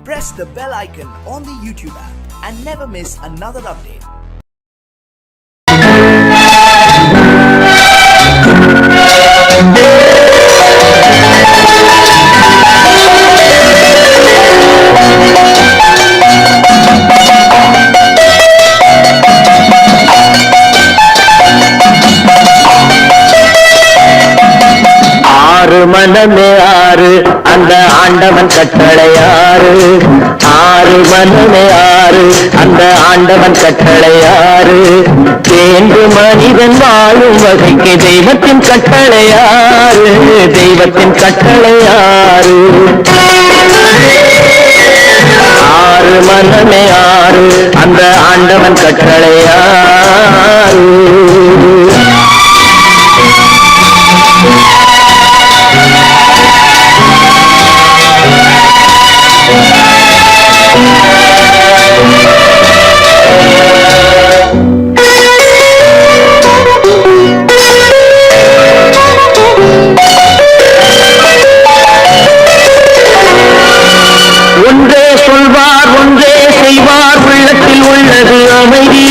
Press the bell icon on the YouTube app and never miss another update. மனமே ஆறு அந்த ஆண்டவன் கட்டளையாறு ஆறு மனமே ஆறு அந்த ஆண்டவன் கட்டளையாறு தேர்ந்து மனிதன் வாழும் வகைக்கு தெய்வத்தின் கட்டளையாறு தெய்வத்தின் கட்டளையாறு ஆறு மனமே ஆறு அந்த ஆண்டவன் கட்டளையாறு ஒன்றே சொல்வார் ஒன்றே செய்வார் உள்ளத்தில் உள்ளது அமைதி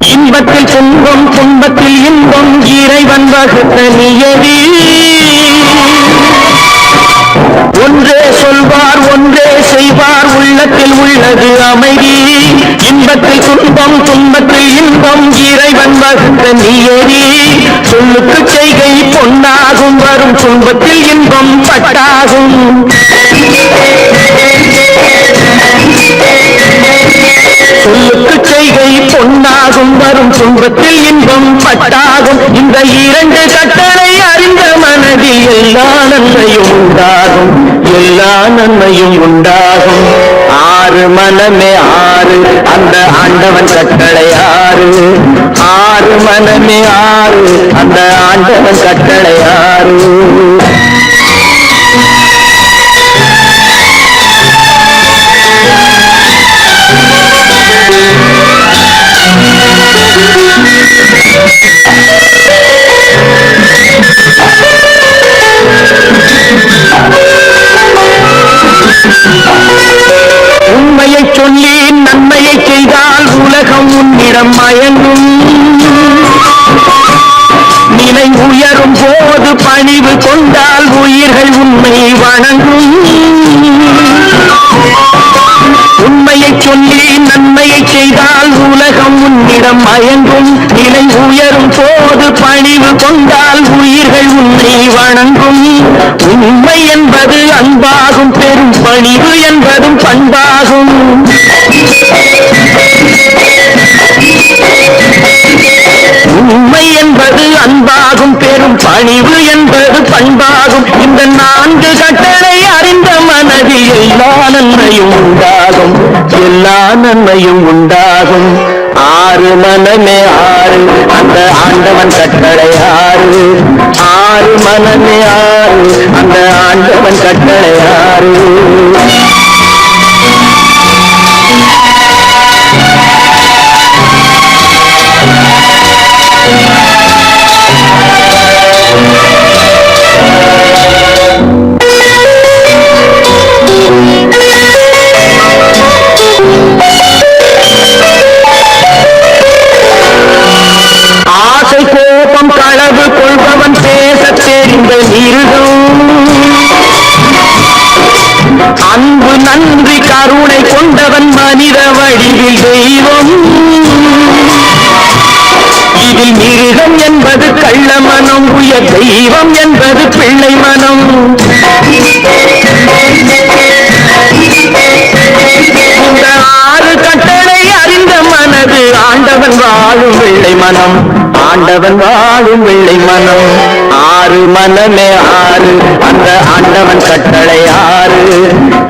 இன்பத்தில் துன்பம் துன்பத்தில் இன்பம் இறைவன் வகுத்த நியதி ஒன்றே சொல்வார் ஒன்றே செய்வார் உள்ளத்தில் உள்ளது அமைதி இன்பத்தில் துன்பம் துன்பத்தில் இன்பம் இறைவன் வகுத்த நியதி சொல்லுக்கு செய்கை பொன்னாகும் வரும் துன்பத்தில் இன்பம் பட்டாகும் சொல்லுக்கு செய்கை பொன்னாகும் வரும் துன்பத்தில் இன்பம் பட்டாகும் இந்த இரண்டு கட்டளை அறிந்த மனதில் எல்லா நன்மையும் உண்டாகும் எல்லா நன்மையும் உண்டாகும் ஆறு மனமே ஆறு அந்த ஆண்டவன் கட்டளை ஆறு ஆறு மனமே ஆறு அந்த ஆண்டவன் கட்டளை ஆறு உண்மையை சொல்லி நன்மையை செய்தால் உலகம் உன்னிடம் மயங்கும் நிலை உயரும் போது பணிவு கொண்டால் உயிர்கள் உண்மை வணங்கும் உண்மையை சொல்லி நன்மையை செய்தால் உலகம் உன்னிடம் மயங்கும் நிலை உயரும் போது பணிவு கொண்டால் உயிர்கள் உன்னை வணங்கும் உண்மை என்பது அன்பாகும் பெரும் பணிவு என்பதும் பண்பாகும் உண்மை என்பது அன்பாகும் பெரும் பணிவு என்பது பண்பாகும் இந்த நான்கு கட்டளை அறிந்த மனதில் எல்லா நன்மையும் உண்டாகும் எல்லா நன்மையும் உண்டாகும் ஆறு மனமே ஆறு அந்த ஆண்டவன் கட்டளை ஆறு ஆறு மனமே ஆறு அந்த ஆண்டவன் கட்டளை ஆறு ஆசை கோபம் களவு கொள்பவன் பேச தெரிந்த மிருகம் அன்பு நன்றி கருணை கொண்டவன் மனித வடிவில் தெய்வம் இதில் மிருகம் என்பது கள்ள மனம் உயர் தெய்வம் என்பது பிள்ளை மனம் இந்த ஆறு கட்டளை அறிந்த மனது ஆண்டவன் வாழும் வெள்ளை மனம் ஆண்டவன் வாழும் வெள்ளை மனம் ஆறு மனமே ஆறு அந்த ஆண்டவன் கட்டளை ஆறு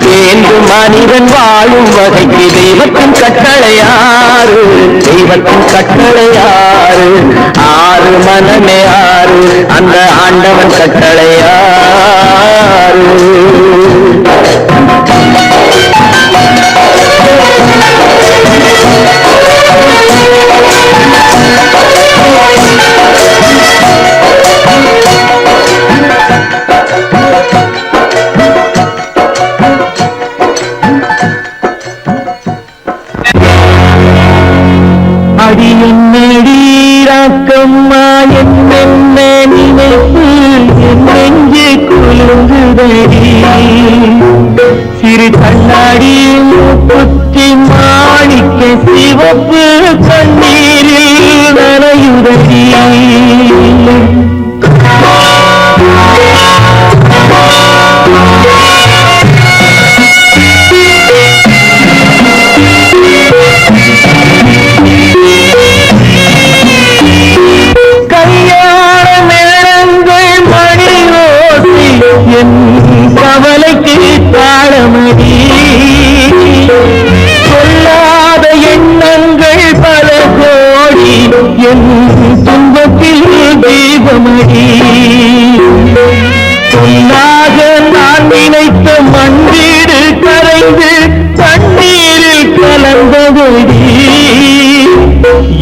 தேர்ந்து மனிதன் வாழும் வகைக்கு தெய்வத்தின் கட்டளை ஆறு தெய்வத்தின் கட்டளை ஆறு ஆறு மனமே ஆறு அந்த ஆண்டவன் கட்டளை ஆறு குலுங்குதடி சிறு கண்ணாடி புத்தி மாணிக்க சிவப்பு கண்ணீரில் நனையுதடி கவலைக்கு தாளமடி சொல்லாத எண்ணங்கள் பல கோடி என் துன்பத்தில் தீபமடி சொல்லாக நான் நினைத்த மண்ணீடு கரைந்து தண்ணீரில் கலந்தபடி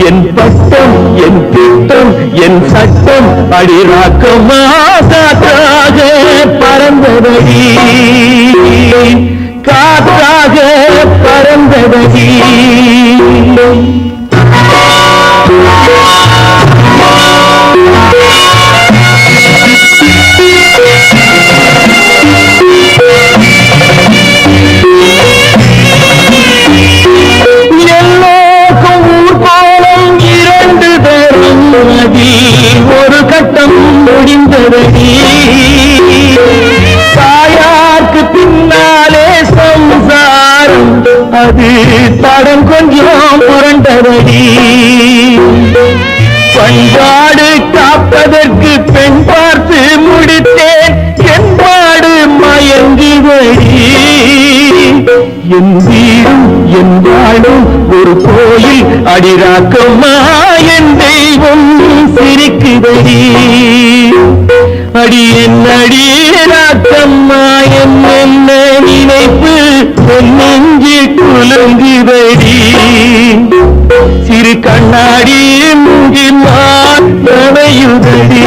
என் பட்டம் என் திட்டம் என் சட்டம் அடிராக்கமா காற்றாக பறந்தபடி காற்றாக பறந்தபடி ஒரு கட்டம் முடிந்ததடி தாயாருக்கு பின்னாலே சம்சாரம் அது தடம் கொஞ்சம் புரண்டதடி பண்பாடு காப்பதற்கு பெண் பார்த்து முடித்தேன் என்பாடு மயங்குதடி என் வீடும் என் வாழும் ஒரு கோயில் அடிராக்கம்மா என் தெய்வம் சிரிக்குதடி அடி என் அடிராக்கம்மா என்ன நினைப்பு நெஞ்சு குலுங்குதடி சிறு கண்ணாடி முங்கி நனையுதடி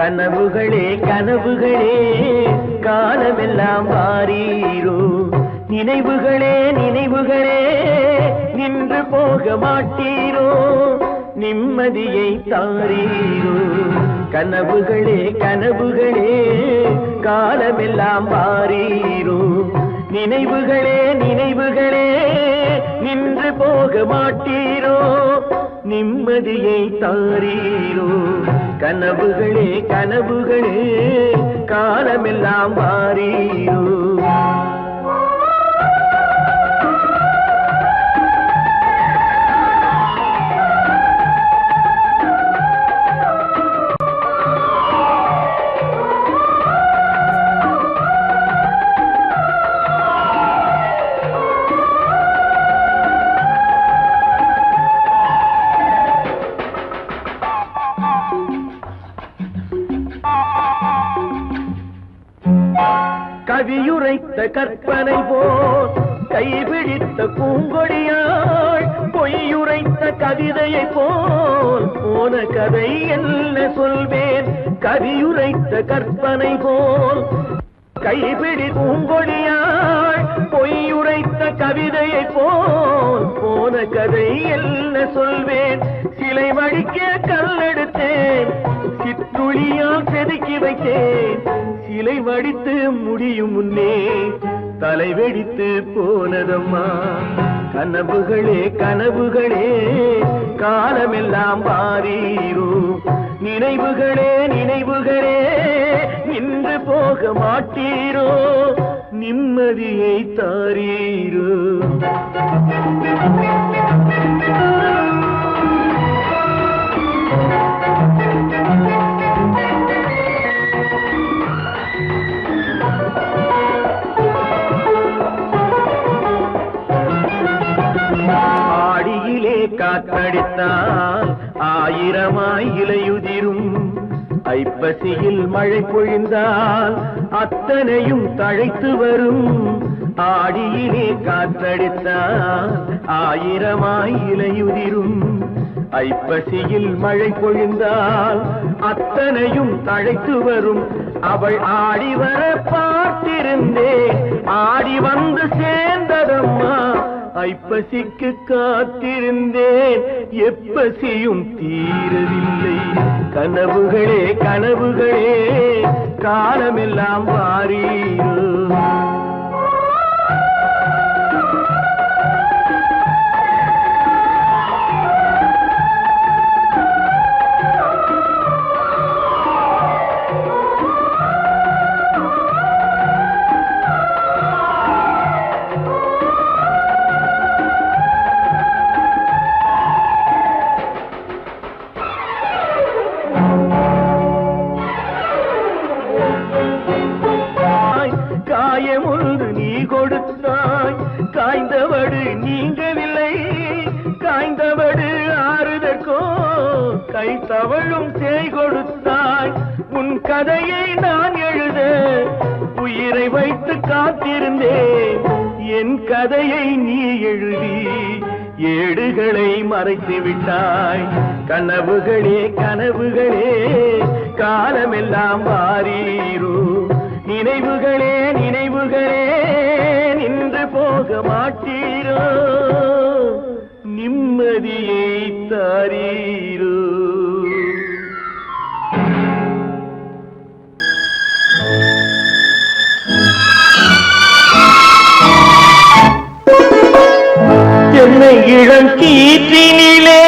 கனவுகளே கனவுகளே காலமெல்லாம் வாரீரோ நினைவுகளே நினைவுகளே நின்று போக மாட்டீரோ நிம்மதியை தாரீரோ கனவுகளே கனவுகளே காலமெல்லாம் வாரீரோ நினைவுகளே நினைவுகளே நின்று போக மாட்டீரோ நிம்மதியை தாரீரோ கனவுகளே கனவுகளே காலமெல்லாம் வாரீரோ கவியுரைத்த கற்பனை போல் கைபிடித்த பூங்கொடியாள் பொய்யுரைத்த கவிதையை போல் போன கதை என்ன சொல்வேன் கவியுரைத்த கற்பனை போல் கைபிடி பூங்கொடியாள் பொய்யுரைத்த கவிதையை போல் போன கதை என்ன சொல்வேன் சிலை வடிக்க கல்லெடுத்தேன் சிற்றுளியால் செதுக்கி வைத்தேன் சிலை வடித்து முடியும் முன்னே தலை வெடித்து போனதம்மா கனவுகளே கனவுகளே காலமெல்லாம் வாரீரோ நினைவுகளே நினைவுகளே நின்று போக மாட்டீரோ நிம்மதியை தாரீரோ காற்றடித்தால் ஆயிரமாய் இலையுதிரும் ஐப்பசியில் மழை பொழிந்தால் அத்தனையும் தழைத்து வரும். ஆடியிலே காற்றடித்தால் ஆயிரமாய் இலையுதிரும். ஐப்பசியில் மழை பொழிந்தால் அத்தனையும் தழைத்து வரும். அவள் ஆடி வர பார்த்திருந்தேன், ஆடி வந்து சேர்ந்ததம்மா. ஐப்பசிக்கு காத்திருந்தேன், எப்பசியும் தீரவில்லை. கனவுகளே கனவுகளே காலமெல்லாம் வாரீரோ. காயமொன்று நீ கொடுத்தாய், காய்ந்தவடு நீங்கவில்லை. காய்ந்தவடு ஆறுதற்கோ கை தவழும் சேய் கொடுத்தாய். உன் கதையை நான் எழுத உயிரை வைத்து காத்திருந்தேன். என் கதையை நீ எழுதி ஏடுகளை மறைத்து விட்டாய். கனவுகளே கனவுகளே காலமெல்லாம் வாரீரோ. நினைவுகளே நினைவுகளே நின்று போக மாட்டீரோ. நிம்மதியை தாரீரோ. என்னை இளம் கீற்றினிலே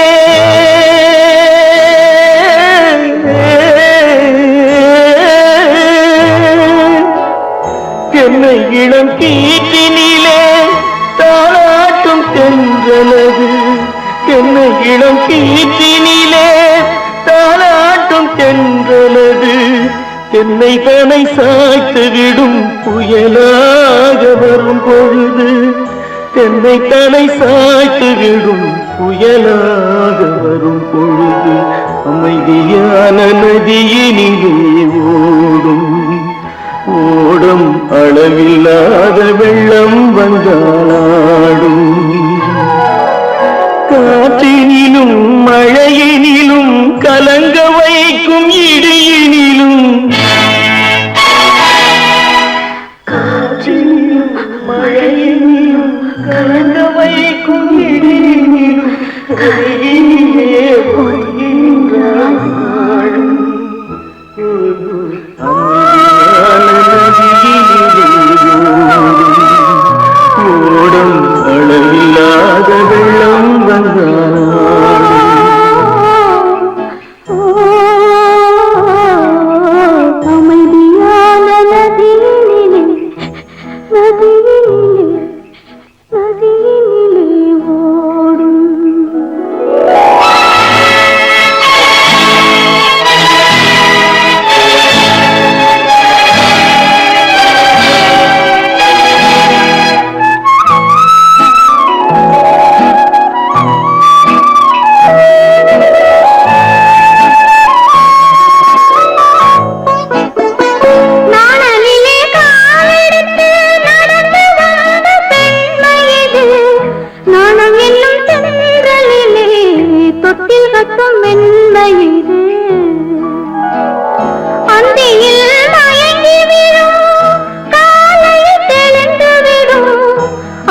என்னை இளம் கீற்றினிலே தாளாட்டும் தென்றலது. என்னை இளம் கீற்றினிலே தாளாட்டும் தென்றலது. தென்னை தனை சாய்த்து விடும் புயலாக வரும் பொழுது. தென்னை தனை சாய்த்து விடும் புயலாக வரும் பொழுது. அமைதியான நதியினிலே ஓடும் ஓடும் அளவில்லாத வெள்ளம் வந்தாடும். காற்றினிலும் மழையினிலும் கலங்க வைக்கும் இடியினிலும். காற்றினிலும் மழையினிலும் கலங்க வைக்கும் இடியினிலும் கையினிலே பொய்கின்றான் நாடும். ஓடும் அளவில்லாத வெள்ளம் வந்தாடும். அமைதியான நதியினிலே நதியினிலே நதியினிலே ஓடும்.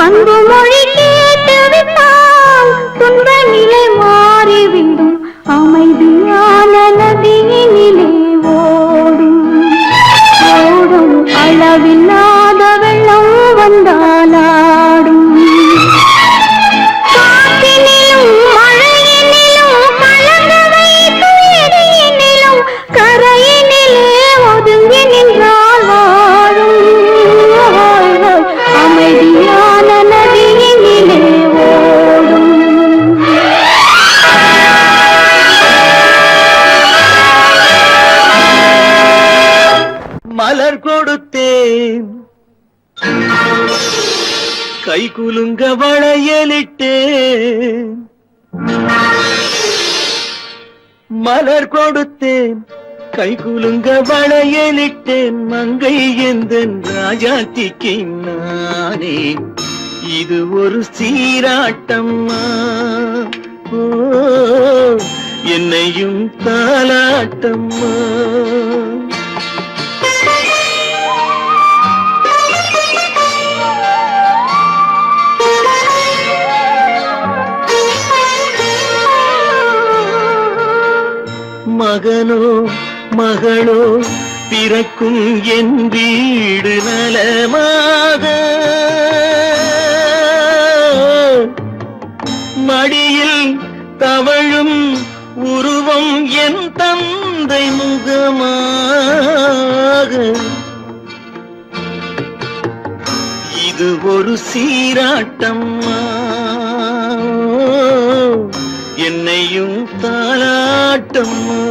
அன்பு மொழி கேட்டு விட்டால் துன்ப நிலை மாறிவிடும். அமைதியான நதியினிலே ஓடும் ஓடும் அளவில்லாத வெள்ளம் வந்தாலாடும். காற்றினிலும் மழையினிலும் கலங்க வைக்கும் இடியினிலும் கரையினிலே ஒதுங்கி நின்றால் வாழும். அமைதியான நதியினிலே ஓடும். மலர் கொடுத்தேன், கை குலுங்க வளையலிட்டேன். மலர் கொடுத்தேன், கை குலுங்க வளையலிட்டேன் மங்கை எந்தன் ராஜாத்திக்கு நானே. இது ஒரு சீராட்டம்மா, ஓ என்னையும் தாலாட்டம்மா. மகனோ மகளோ பிறக்கும் என் வீடு நலமாக, மடியில் தவழும் உருவம் என் தந்தை முகமாக. இது ஒரு சீராட்டம்மா, என்னையும் தாலாட்டம்மா.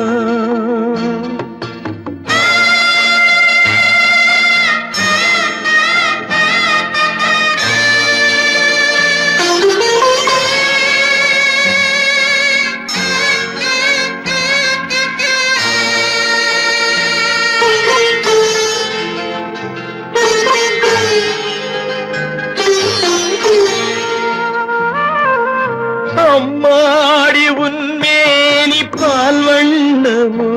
அம்மாடி உன்மேனி பால் வண்ணமோ,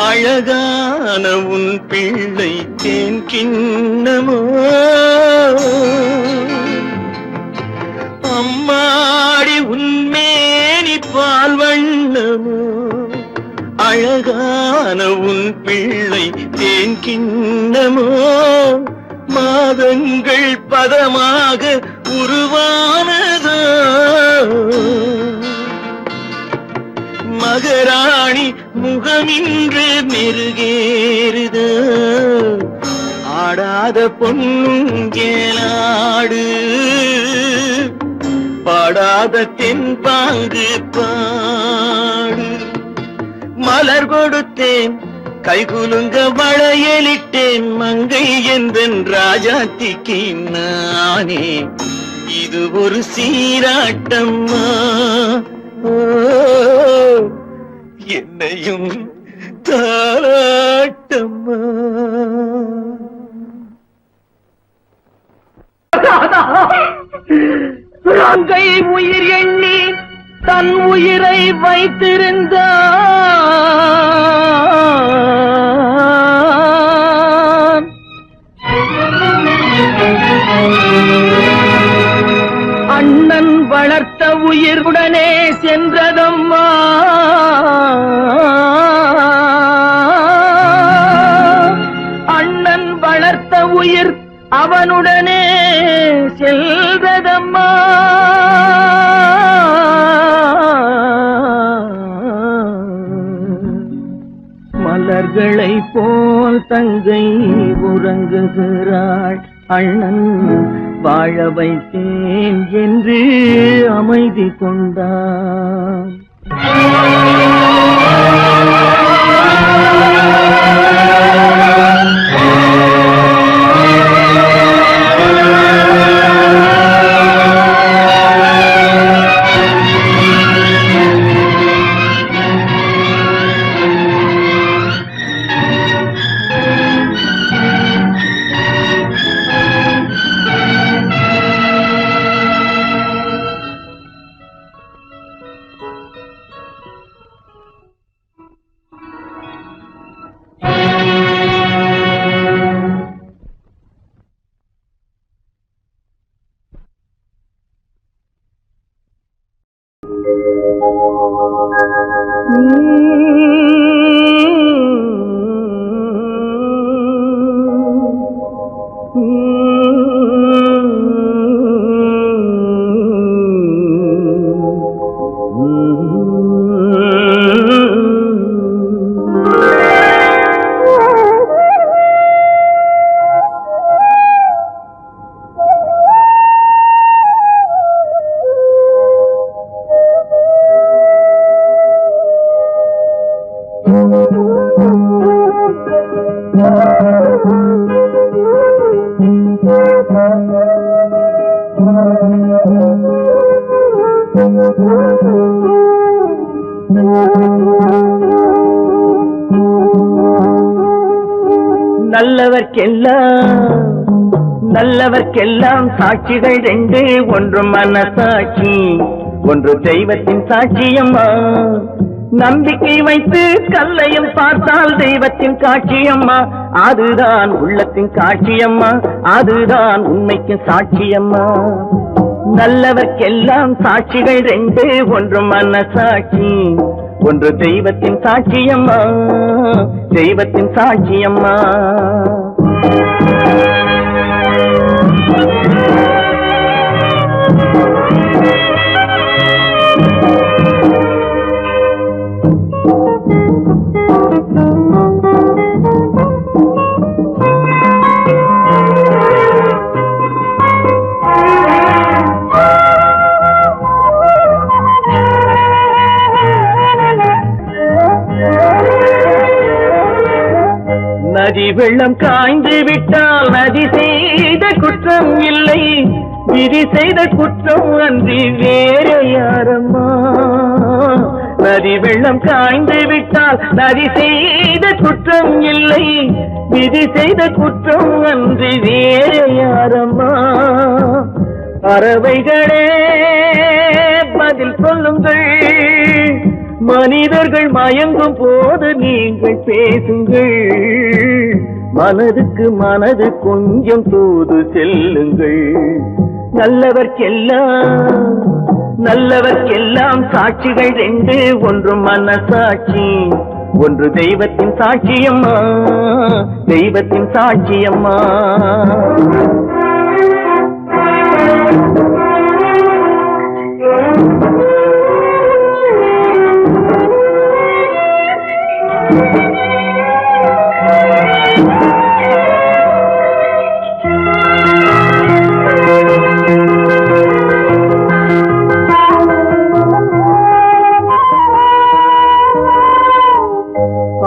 அழகான உன் பிள்ளை தேன் கிண்ணமோ. அம்மாடி உன்மேனி பால் வண்ணமோ, அழகான உன் பிள்ளை தேன் கிண்ணமோ. மாதங்கள் பதமாக உருவானதோ, மகராணி முகமின்று மெருகேறுதோ. ஆடாத பொன்னுங்கேலாடு, பாடாத தென்பாங்கு பாடு. மலர் கொடுத்தேன் கைகுலுங்க வளையலிட்டேன் மங்கை எந்தன் ராஜாத்திக்கு நானே. இது ஒரு சீராட்டம்மா, ஓ என்னையும் தாலாட்டம்மா. மங்கை உயிர் எண்ணி தன் உயிரை வைத்திருந்தான். அண்ணன் வளர்த்த உயிருடனே சென்றதம்மா. அண்ணன் வளர்த்த உயிர் அவனுடனே செல்வதம்மா. மலர்களை போல் தங்கை உறங்குகிறாள், அண்ணன் வாழ வைத்தேன் என்று அமைதி கொண்டான். நல்லவர்க்கெல்லாம் சாட்சிகள் ரெண்டு, ஒன்று மனசாட்சி, ஒன்று தெய்வத்தின் சாட்சியம்மா. நம்பிக்கை வைத்து கல்லையும் பார்த்தால் தெய்வத்தின் காட்சியம்மா, அதுதான் உள்ளத்தின் காட்சியம்மா, அதுதான் உண்மைக்கு சாட்சியம்மா. நல்லவர்க்கெல்லாம் சாட்சிகள் ரெண்டு, ஒன்று மனசாட்சி, ஒன்று தெய்வத்தின் சாட்சியம்மா, தெய்வத்தின் சாட்சியம்மா. நதி வெள்ளம் காய்ந்து விட்டால் நதி செய்த குற்றம் இல்லை, விதி செய்த குற்றம் அன்றி வேற யாரம்மா. நதி வெள்ளம் காய்ந்து விட்டால் நதி செய்த குற்றம் இல்லை, விதி செய்த குற்றம் அன்றி வேற யாரம்மா. பறவைகளே பதில் சொல்லுங்கள், மனிதர்கள் மயங்கும் போது நீங்கள் பேசுங்கள், மனதுக்கு மனது கொஞ்சம் தூது செல்லுங்கள். நல்லவர்க்கெல்லாம் சாட்சிகள் ரெண்டு, ஒன்று மனசாட்சி, ஒன்று தெய்வத்தின் சாட்சியம்மா, தெய்வத்தின் சாட்சியம்மா.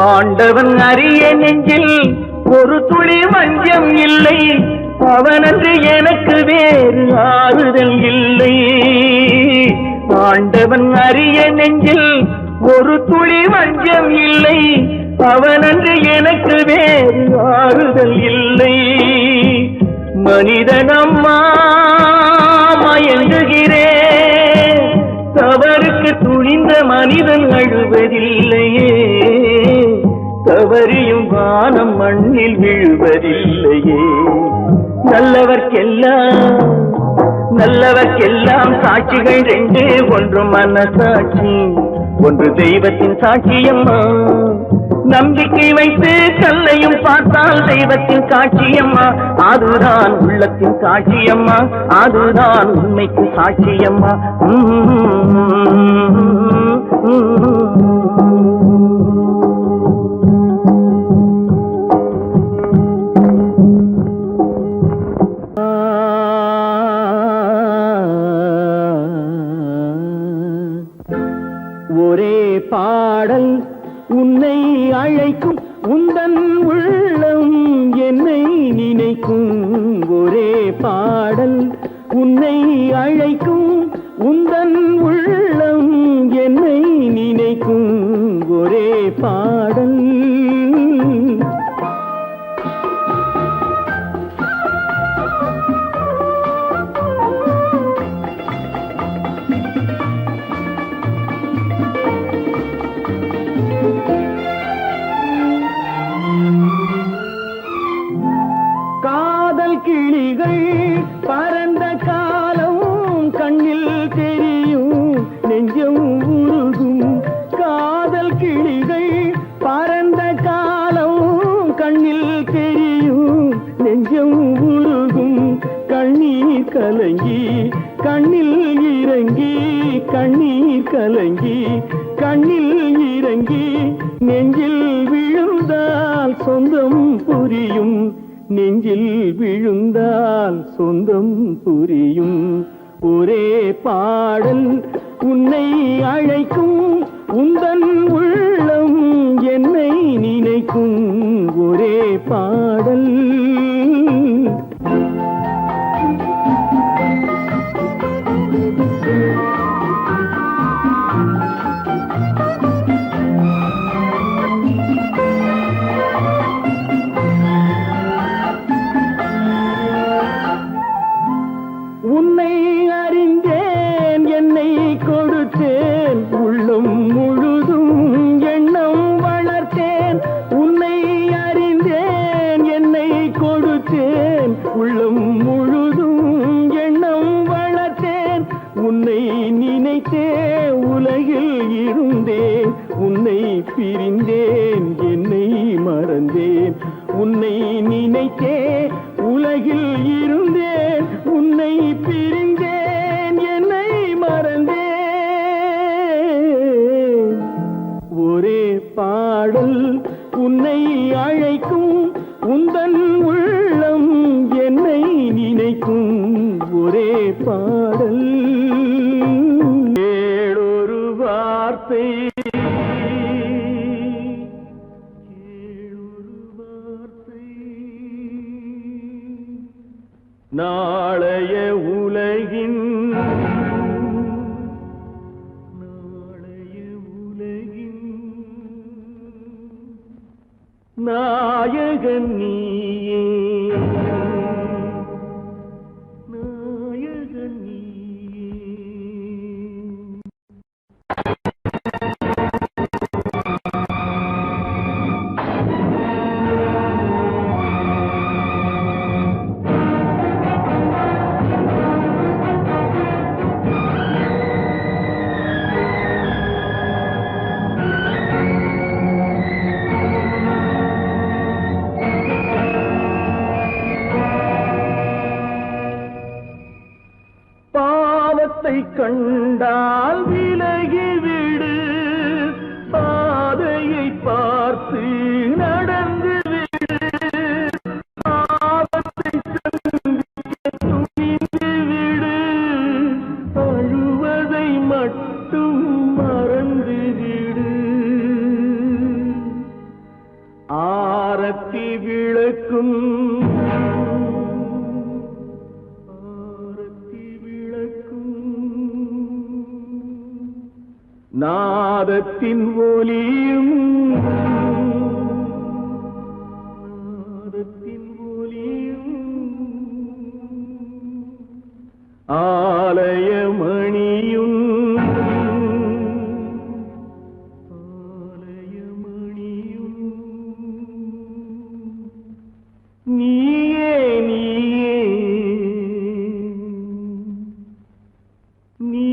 ஆண்டவன் அறிய நெஞ்சில் ஒரு துளி வஞ்சம் இல்லை, அவனன்று எனக்கு வேறு ஆறுதல் இல்லை. ஆண்டவன் அறிய நெஞ்சில் ஒரு துளி வஞ்சம் இல்லை, அவனன்று எனக்கு வேறு ஆறுதல் இல்லை. மனிதனம்மா மயங்குகிறேன், தவறுக்கு துணிந்த மனிதன் அழுவதில்லையே, தவறியும் வானம் மண்ணில் விழுவதில்லையே. நல்லவர்க்கெல்லாம் சாட்சிகள் ரெண்டு, ஒன்று மனசாட்சி, ஒன்று தெய்வத்தின் சாட்சியம்மா. நம்பிக்கை வைத்து கல்லையும் பார்த்தால் தெய்வத்தின் காட்சியம்மா, அதுதான் உள்ளத்தின் காட்சியம்மா, அதுதான் உண்மைக்கு சாட்சியம்மா. ஒரே பாடல் உன்னை அழைக்கும், உந்தன் உள்ளம் என்னை நினைக்கும். ஒரே பாடல் உன்னை அழைக்கும், உந்தன் உள்ளம் என்னை நினைக்கும். ஒரே பாடல் கிளிகள் பறந்த காலம் கண்ணில் தெரியும், நெஞ்சம் உருகும். காதல் கிளிகள் பறந்த காலம் கண்ணில் தெரியும், நெஞ்சம் உருகும். கண்ணீர் கலங்கி கண்ணில் இறங்கி, கண்ணீர் கலங்கி கண்ணில் இறங்கி, நெஞ்சில் விழுந்தால் சொந்தம் புரியும், நெஞ்சில் விழுந்தால் சொந்தம் புரியும். ஒரே பாடல் உன்னை அழைக்கும், உந்தன் உள்ளம் என்னை நினைக்கும். ஒரே பாடல் உள்ளம் முழுதும் எண்ணம் வளர்த்தேன் உன்னை நினைத்தே உலகில் இருந்தேன் உன்னை பிரிந்தேன் என்னை மறந்தேன் உன்னை நினைத்தே உலகில் இருந்தேன் உன்னை பிரிந்தேன் என்னை மறந்தேன் ஒரே பாடல் உன்னை அழைக்கும் உந்தன் உள்ளம் என்னை நினைக்கும் ஒரே பாடல் ஏழொரு வார்த்தை நாளைய உலகின் நாயகன் நீயே நாயகன் நீயே கண்டால் விலகிவிடு பாதையை பார்த்து நடந்து விடு பாவத்தை துணிந்து விடு அழுவதை மட்டும் மறந்து விடு ஆரத்தி விளக்கும் நாதத்தின் ஒலியும் ஆலயமணியும் நீயே நீயே நீ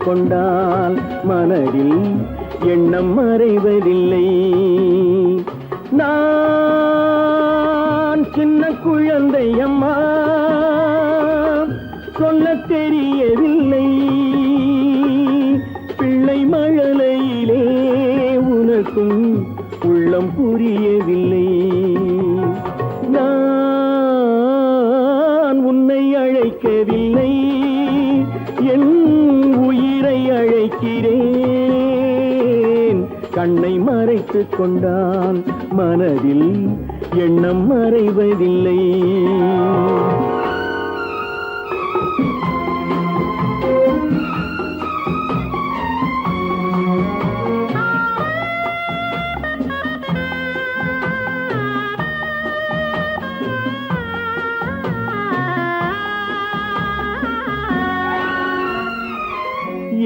கொண்டால் மனதில் எண்ணம் மறைவதில்லை நான் சின்ன குழந்தை அம்மா சொல்ல தெரியவில்லை பிள்ளை மழலையிலே உனக்கும் உள்ளம் புரியவில்லை நான் உன்னை அழைக்கவில்லை என் உயிரை அழைக்கிறேன் கண்ணை மறைத்துக் கொண்டான் மனதில் எண்ணம் மறைவதில்லை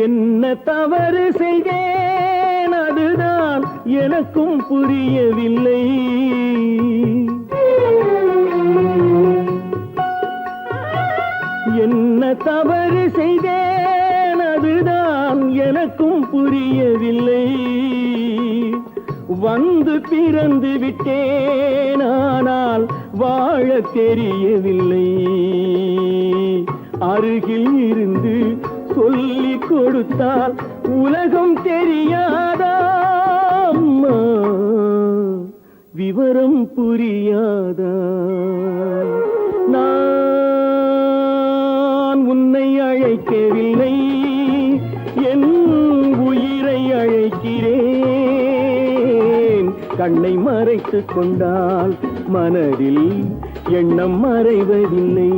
என்ன தவறு செய்தேன் அதுதான் எனக்கும் புரியவில்லை என்ன தவறு செய்தேன் அதுதான் எனக்கும் புரியவில்லை வந்து பிறந்து விட்டேன் ஆனால் வாழ தெரியவில்லை அருகில் இருந்து சொல்லிக் கொடுத்தால் உலகம் தெரியாதா அம்மா விவரம் புரியாதா நான் உன்னை அழைக்கவில்லை என் உயிரை அழைக்கிறேன் கண்ணை மறைத்துக் கொண்டால் மனதில் எண்ணம் மறைவதில்லை.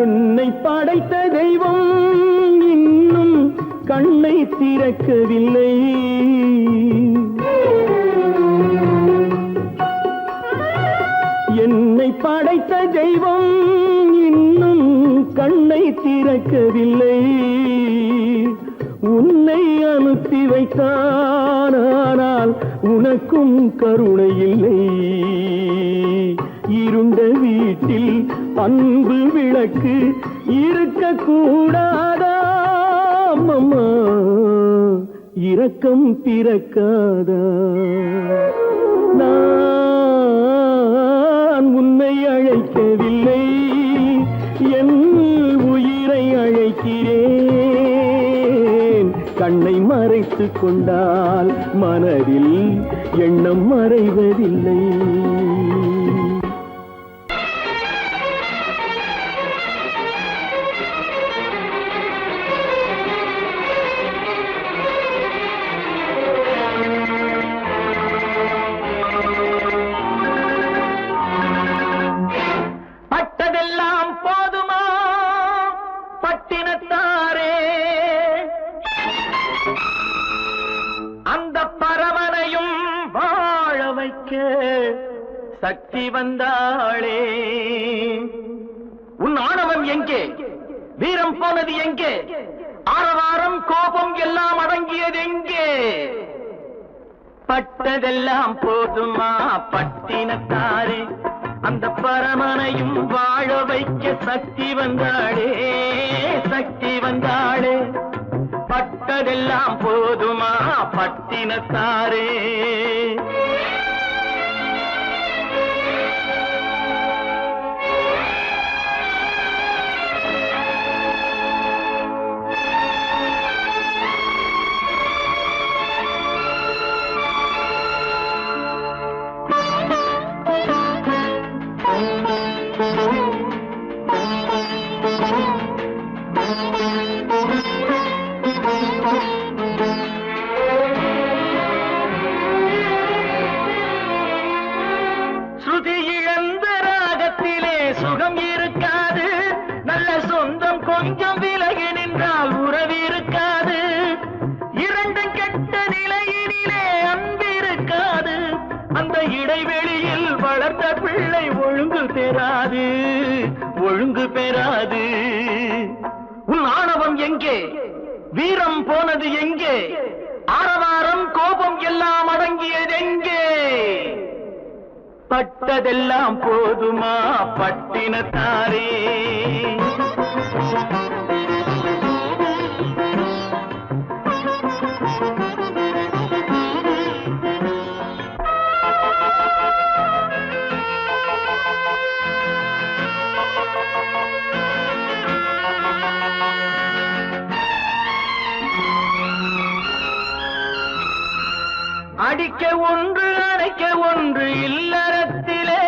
என்னை படைத்த தெய்வம் இன்னும் கண்ணை திறக்கவில்லை. என்னை படைத்த தெய்வம் இன்னும் கண்ணை திறக்கவில்லை. உன்னை அனுப்பி வைத்தான், ஆனால் உனக்கும் கருணை இல்லை. இருண்ட வீட்டில் அன்பு விளக்கு இருக்க கூடாதா? அம்மா இரக்கம் பிறக்காதா? நான் உன்னை அழைக்கவில்லை, என் உயிரை அழைக்கிறேன். கண்ணை மறைத்துக் கொண்டால் மனதில் எண்ணம் மறைவதில்லை. பட்டதெல்லாம் போதுமா பட்டினத்தாரே, அந்த பரமனையும் வாழ வைக்க சக்தி வந்தாளே. உன் ஆணவம் எங்கே? வீரம் போனது எங்கே? ஆரவாரம் கோபம் எல்லாம் அடங்கியது எங்கே? பட்டதெல்லாம் போதுமா பட்டினத்தாரே, அந்த பரமனையும் வாழ வைக்க சக்தி வந்தாளே, சக்தி வந்தாளே. பட்டதெல்லாம் போதுமா பட்டினத்தாரே. ஸ்ருதி இழந்த ராகத்திலே சுகம் இருக்காது, நல்ல சொந்தம் கொஞ்சம் விலகி நின்றால் உறவு இருக்காது. இரண்டும் கெட்ட நிலையினிலே அன்பு இருக்காது, அந்த இடைவெளியில் வளர்ந்த பிள்ளை ஒழுங்கு பெறாது, ஒழுங்கு பெறாது. உன் ஆணவம் எங்கே? வீரம் போனது எங்கே? ஆரவாரம் கோபம் எல்லாம் அடங்கியது எங்கே? பட்டதெல்லாம் போதுமா பட்டினத்தாரே. அடிக்க ஒன்று அடைக்க ஒன்று இல்லறத்திலே,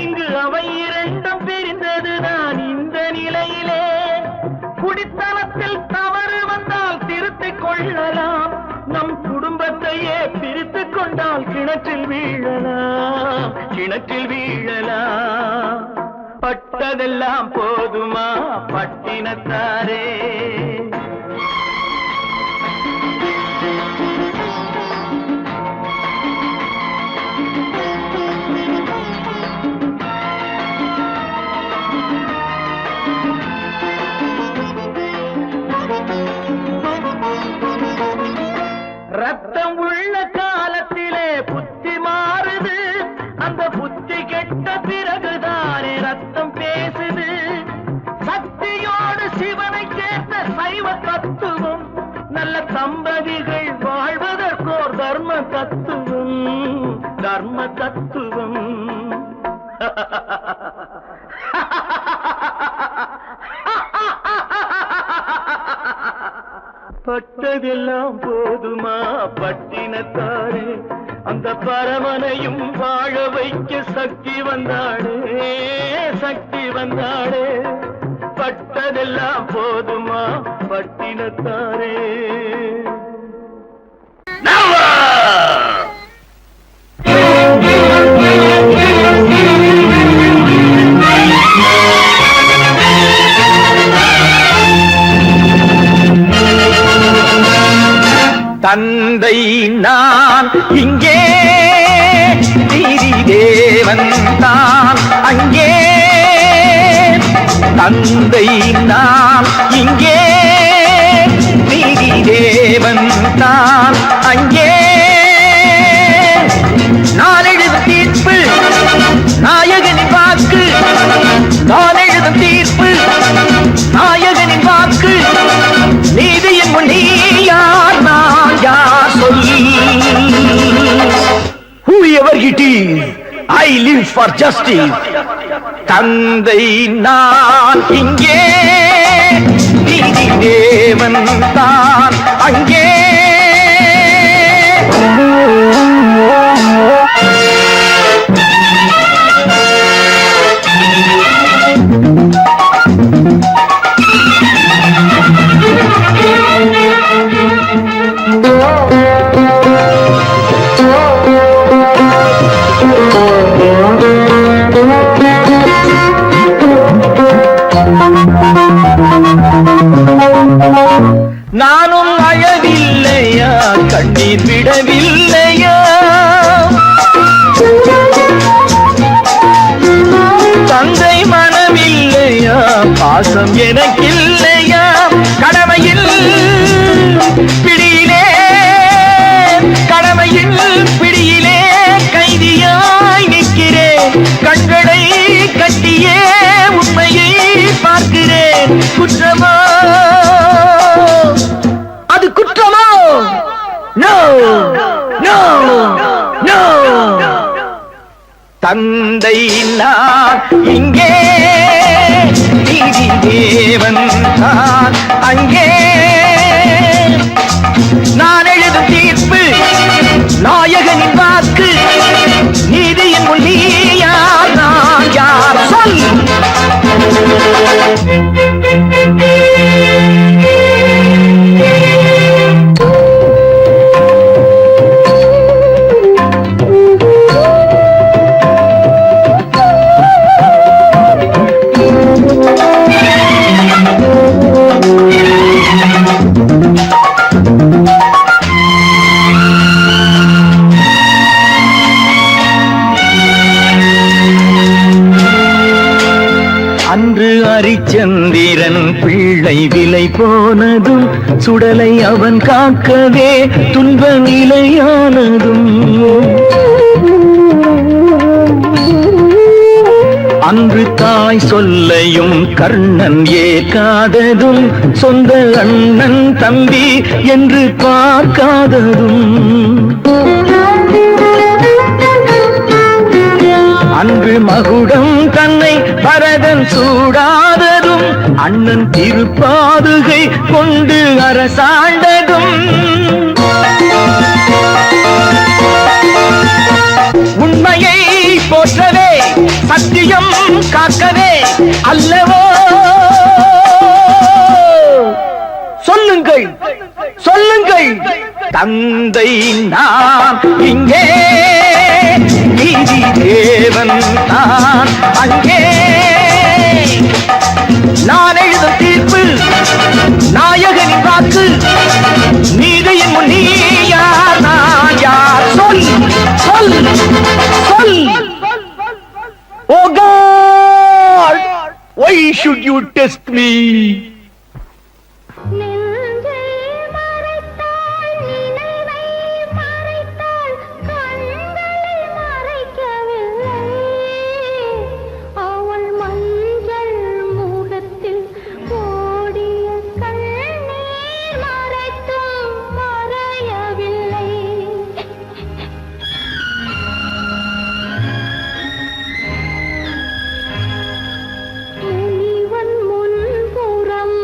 இங்கு அவை இரண்டும் பிரிந்தது நான் இந்த நிலையிலே. குடித்தனத்தில் தவறு வந்தால் திருத்திக் கொள்ளலாம், நம் குடும்பத்தையே பிரித்துக் கொண்டால் கிணற்றில் வீழலாம், கிணற்றில் வீழலாம். பட்டதெல்லாம் போதுமா பட்டினத்தாரே. ரத்தம் உள்ள காலத்திலே புத்தி மாறுது, அந்த புத்தி கெட்ட பிறகுதானே ரத்தம் பேசுது. சக்தியோடு சிவனை சேர்த்த பட்டதெல்லாம் போதுமா பட்டினத்தாரே, அந்த பரமனையும் வாழ வைக்க சக்தி வந்தாடே, சக்தி வந்தாடே. பட்டதெல்லாம் போதுமா பட்டினத்தாரே. தந்தை நான் இங்கே, நீதி தேவன் தான் அங்கே. தந்தை நான் இங்கே, நீதி தேவன் தான் அங்கே. நான் எழுதும் தீர்ப்பு நாயகனின் வாக்கு, நான் எழுதும் தீர்ப்பு நாயகனின் வாக்கு. நீதியின் முன் நீ யார், நான் யார் சொல். Whoever it is, I live for justice. தந்தை நான் இங்கே, நீதி தேவன் தான் அங்கே. நானும் அழவில்லையா, கண்ணீர் விடவில்லையா, தந்தை மனமில்லையா, பாசம் எனக்கில்லையா. கடமையில் பிடியிலே, கடமையில் பிடியிலே கைதியாய் நிற்கிறேன். கண்களை கட்டியே உண்மையை பார்க்கிறேன். குற்றமா அது குற்றமோ? No no no. தந்தை நான் இங்கே, நீதி தேவன் தான் அங்கே. நான் எழுதும் தீர்ப்பு நாயகனின் வாக்கு. நீதியின் முன் நீ யார், நான் யார் சொல். அன்று அரிச்சந்திரன் பிள்ளை விலை போனதும், சுடலை அவன் காக்கவே துன்ப நிலையானதும். அன்று தாய் சொல்லையும் கர்ணன் ஏற்காததும், சொந்த அண்ணன் தம்பி என்று பார்க்காததும். அன்று மகுடம் தன்னை பரதன் சூடாததும், அண்ணன் திருப்பாதுகை கொண்டு அரசாண்டதும். உண்மையை போற்றவே, சத்தியம் காக்கவே அல்லவோ. சொல்லுங்கள் சொல்லுங்கள். தந்தை நான் இங்கே, நீதி தேவன் தான் அங்கே. நான் எழுதும் தீர்ப்பு நாயகனின் வாக்கு. நீதியின் முன் நீ யார், நான் யார் சொல் சொல் சொல். Oh God, why should you test me? முன்புறம்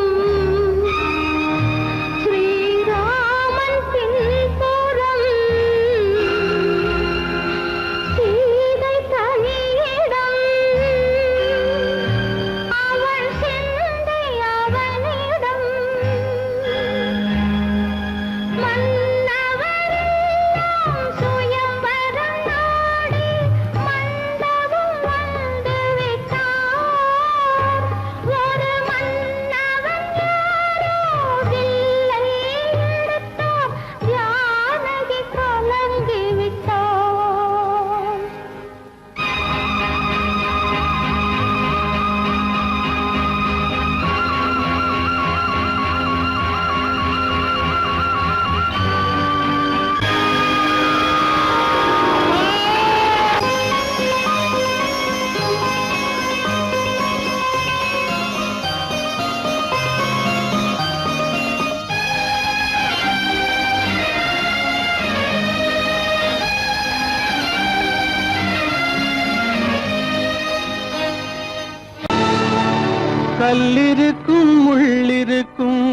கல்லிருக்கும் முள்ளிருக்கும்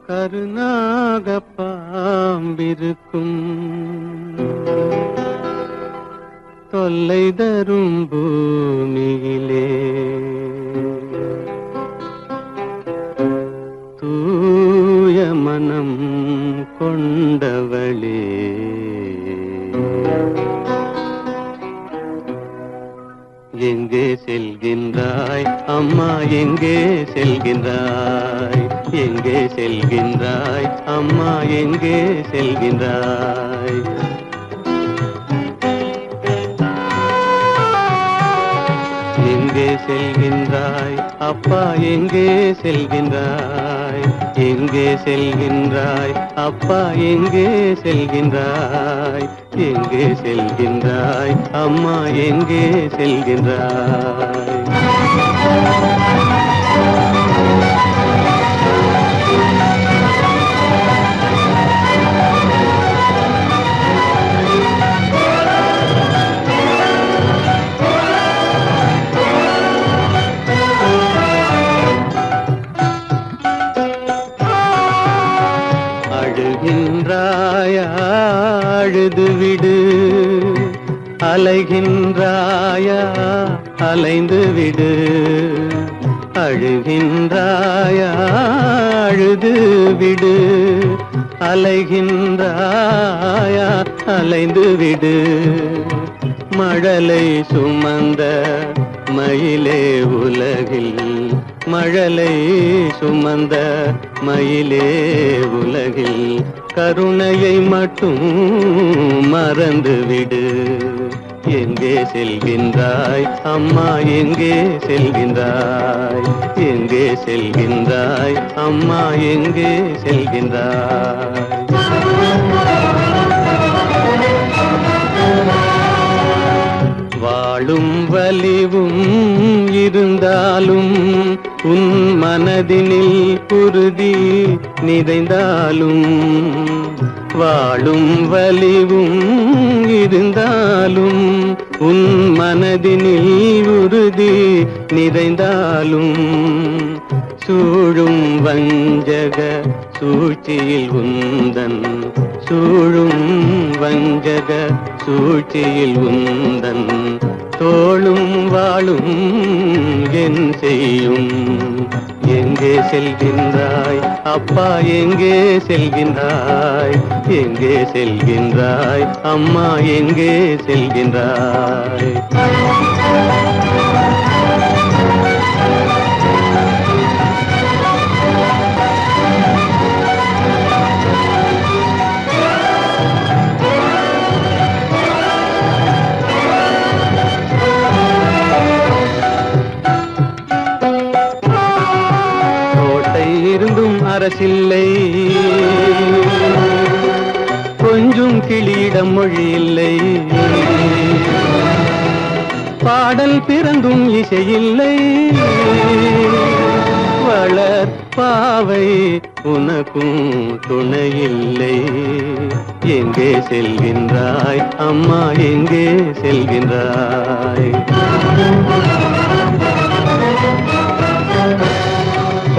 கருநாக பாம்பிருக்கும் தொல்லை தரும் பூமியிலே தூய மனம் கொண்டவளே எங்கே செல்கின்றாய் அம்மா எங்கே செல்கின்றாய் எங்கே செல்கின்றாய் அம்மா எங்கே செல்கின்றாய் எங்கே செல்கின்றாய் அப்பா எங்கே செல்கின்றாய் எங்கே செல்கின்றாய் அப்பா எங்கே செல்கின்றாய் எங்கே செல்கின்றாய் அம்மா எங்கே செல்கின்றாய் அழுகின்றாயா அழுது விடு அலைகின்றாயா அலைந்து விடு அழுகின்றாயா அழுது விடு அலைகின்றாயா அலைந்து விடு மழலை சுமந்த மயிலே உலகில் மழலை சுமந்த மயிலே உலகில் கருணையை மட்டும் மறந்துவிடு எங்கே செல்கின்றாய் அம்மா எங்கே செல்கின்றாய் எங்கே செல்கின்றாய் அம்மா எங்கே செல்கின்றாய் வாழும் வலிவும் இருந்தாலும் உன் மனதினில் குருதி நிறைந்தாலும் வாழும் வலிவும் இருந்தாலும் உன் மனதினில் உறுதி நிறைந்தாலும் சூழும் வஞ்சக சூழ்ச்சியில் உந்தன் சூழும் வஞ்சக சூழ்ச்சியில் உந்தன் தோளும் வாழும் என் செய்யும் எங்கே செல்கின்றாய் அப்பா எங்கே செல்கின்றாய் எங்கே செல்கின்றாய் அம்மா எங்கே செல்கின்றாய் இருந்தும் அரசில்லை கொஞ்சம் கிளியிடம் மொழி இல்லை பாடல் பிறந்தும் இசையில்லை வளர்ப்பாவை உனக்கும் துணையில்லை எங்கே செல்கின்றாய் அம்மா எங்கே செல்கின்றாய்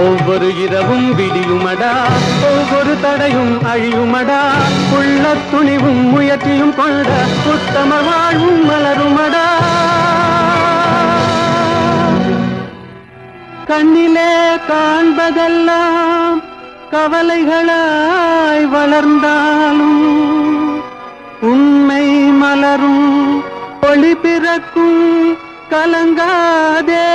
ஒவ்வொரு இரவும் விடியுமடா ஒவ்வொரு தடையும் அழியுமடா உள்ள துணிவும் முயற்சியும் கொண்ட உத்தம வாழ்வும் மலருமடா கண்ணிலே காண்பதெல்லாம் கவலைகளாய் வளர்ந்தாலும் உண்மை மலரும் ஒளி பிறக்கும் கலங்காதே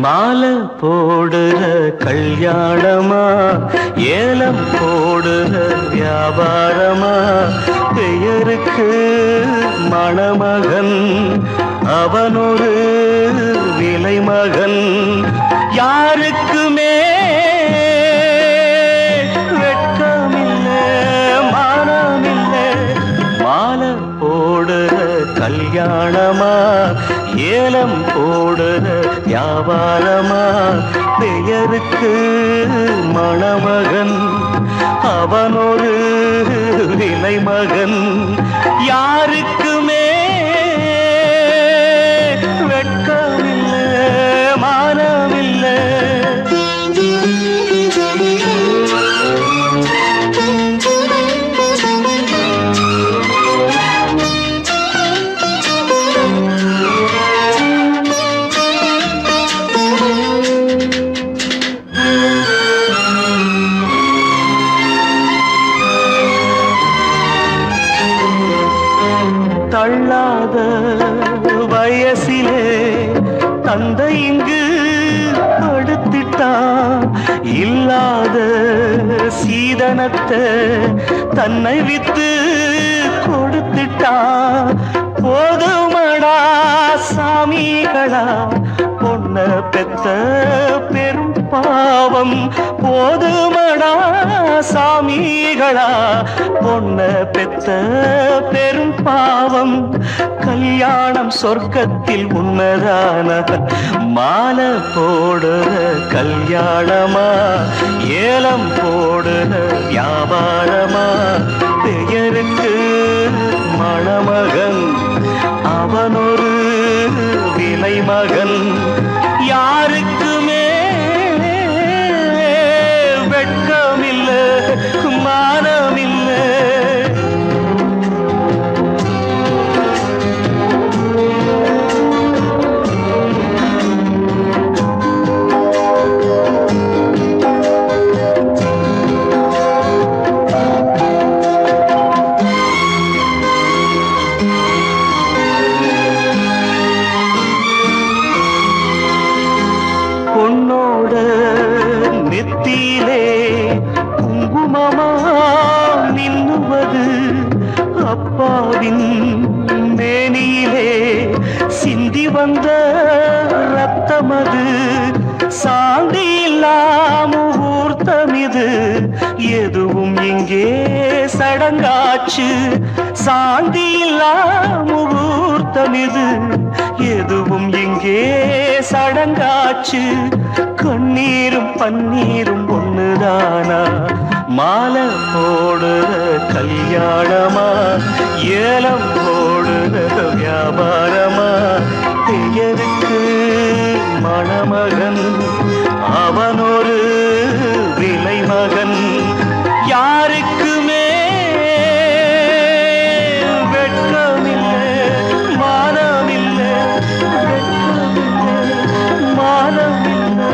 மாலை போடுற கல்யாணமா ஏலம் போடுற வியாபாரமா பெயருக்கு மணமகன் அவனொரு விலை மகன் யாருக்குமே வியாபாரமா பெயருக்கு மணமகன் அவனொரு விலை மகன் யாருக்குமே வெட்கமில்லை மானமில்லை தள்ளாத வயசிலே தந்தை இங்கு படுத்திட்டான் இல்லாத சீதனத்தை தன்னை வித்து கொடுத்துட்டான் போதுமடா சாமிகளா பொண்ண பெத்த பெரும் பாவம் போதுமடா சாமிகளா பொண்ண பெத்த பெரும் பாவம் கல்யாணம் சொர்க்கத்தில் உண்மைதான மாலை போடுற கல்யாணமா ஏலம் போடுற வியாபாரமா பெயருக்கு மணமகன் அவனொரு விலை மகன் யாருக்குமே வெட்கமில்லை மானமில்லை நெத்தியிலே குங்குமமா மின்னுவது அப்பாவின் மேனியிலே சிந்தி வந்த ரத்தமது சாந்தி இல்லாம முகூர்த்தமிது எதுவும் இங்கே சடங்காச்சு சாந்தி இல்லாம முகூர்த்தமிது எதுவும் இங்கே சடங்காச்சு கண்ணீரும் பன்னீரும் ஒண்ணுதானா மாலை போடுற கல்யாணமா ஏலம் போடுற வியாபாரமா பெயருக்கு மணமகன் அவனொரு விலை மகன் யாருக்குமே வெட்கமில்லை மானமில்லை வெட்கமில்லை மானமில்லை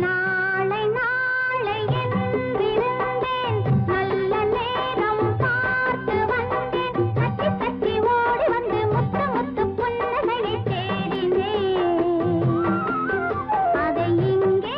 நாளை நாளை என்றிருந்தேன் நல்ல நேரம் பார்த்து வந்தேன் தட்டி தட்டி ஓடி வந்து முத்து முத்து புன்னகையை தேடினேன் அதை இங்கே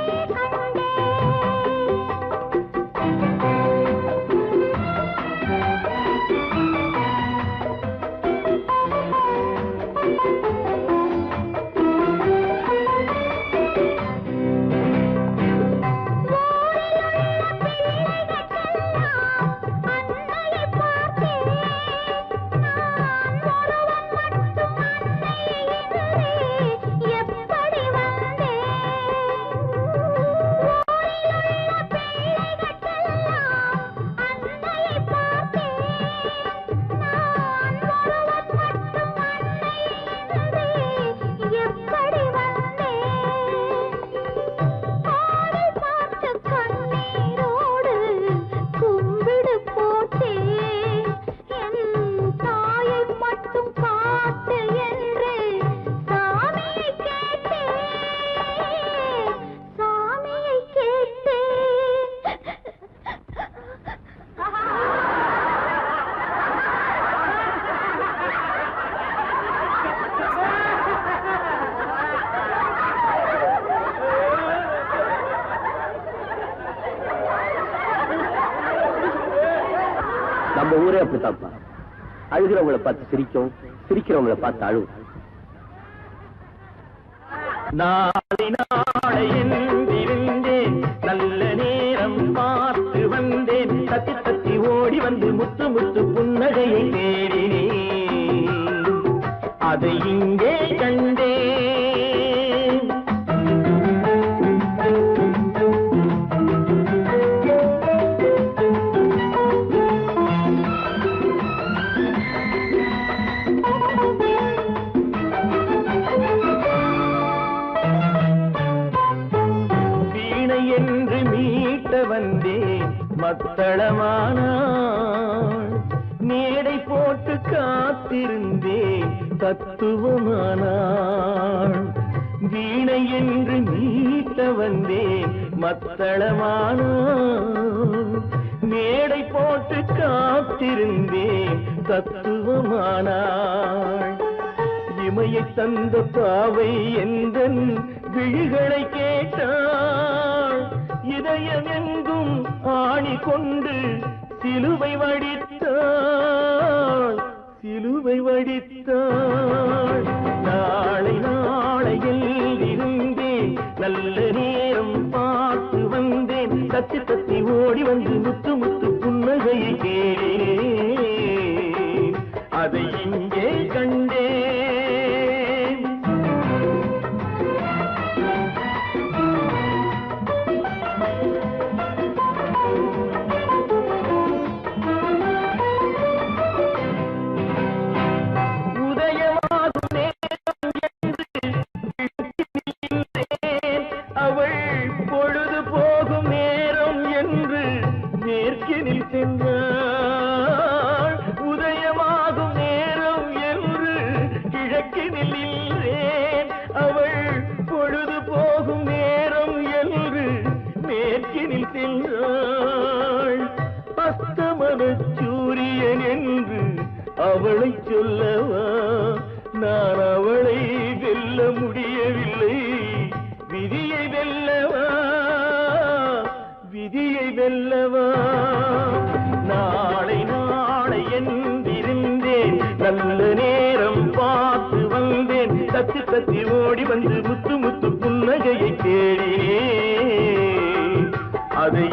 நம்ம ஊரே அப்படித்தான்ப்பா. அழுகிறவங்களை பார்த்து சிரிக்கும், சிரிக்கிறவங்களை பார்த்து அழுவும். நாளை நாளை என்றிருந்தேன் நல்ல நேரம் பார்த்து வந்தேன் தத்தி தத்தி ஓடி வந்து முத்து முத்து புன்னகையை மத்தளமானாள். மேடை போட்டு காத்திருந்தேன் தத்துவமானாள். வீணை என்று மீட்ட வந்தேன் மத்தளமானாள். மேடை போட்டு காத்திருந்தேன் தத்துவமானாள். இமையை தந்த பாவை எந்தன் விழிகளை கேட்டாள். இதயம் எங்கும் ஆணி கொண்டு சிலுவை வடித்தாள். சிலுவை வடித்தாள். நாளை நாளையில் இருந்தேன் நல்ல நேரம் பார்த்து வந்தேன். தத்தி தத்தி ஓடி வந்து முத்து முத்து புன்னகையை கேட்டேன். அதை இங்கே கண்டேன். சூரியன் என்று அவளை சொல்லவா? நான் அவளை வெல்ல முடியவில்லை. விதியை வெல்லவா? விதியை வெல்லவா? நாளை நாளை என்றிருந்தேன் நல்ல நேரம் பார்த்து வந்தேன். தத்தி தத்தி ஓடி வந்து முத்து முத்து புன்னகையை தேடினேன். அதை